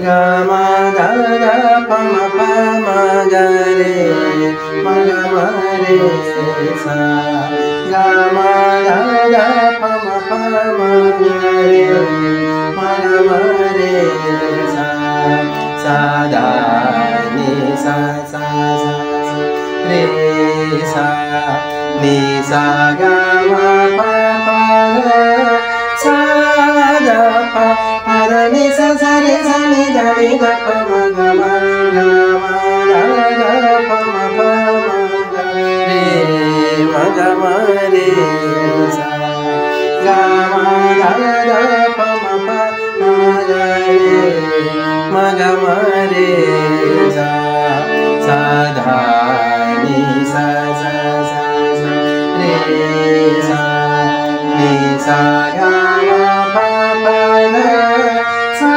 Ga ma da da pa ma ga re ma ga ma re sa. Ga ma da da pa ma ga re ma ga ma re sa. Sa da ni sa sa sa re sa ni sa ga ma pa sa da pa da ni sa sa re sa ni da pa ma ga ma da pa ma ga re ma ga ma re sa. Ga ma da pa ma ga re ma ga ma re sa. Sa da ni sa sa sa sa re sa ni sa ga ma pa da sa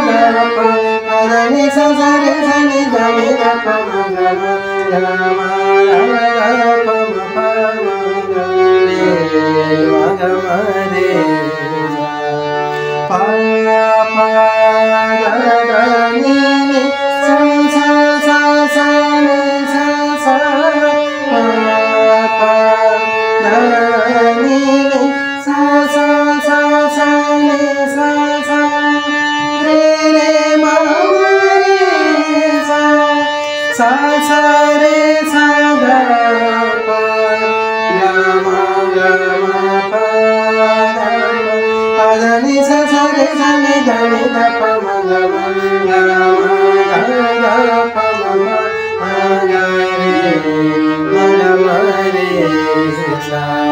da pa da ni sa sa re sa ni da pa ma ga ma da pa ma ga re ma ga ma re sa. Pa pa da ni sa sa sa sa ni sa sa pa pa da ni sa sa sa sa ni sa sa re re ma re sa. Sa sa re sa ga pa pa da ni sa sa re sa ni da pa ma ga da pa ma ga re ma ga ma re sa.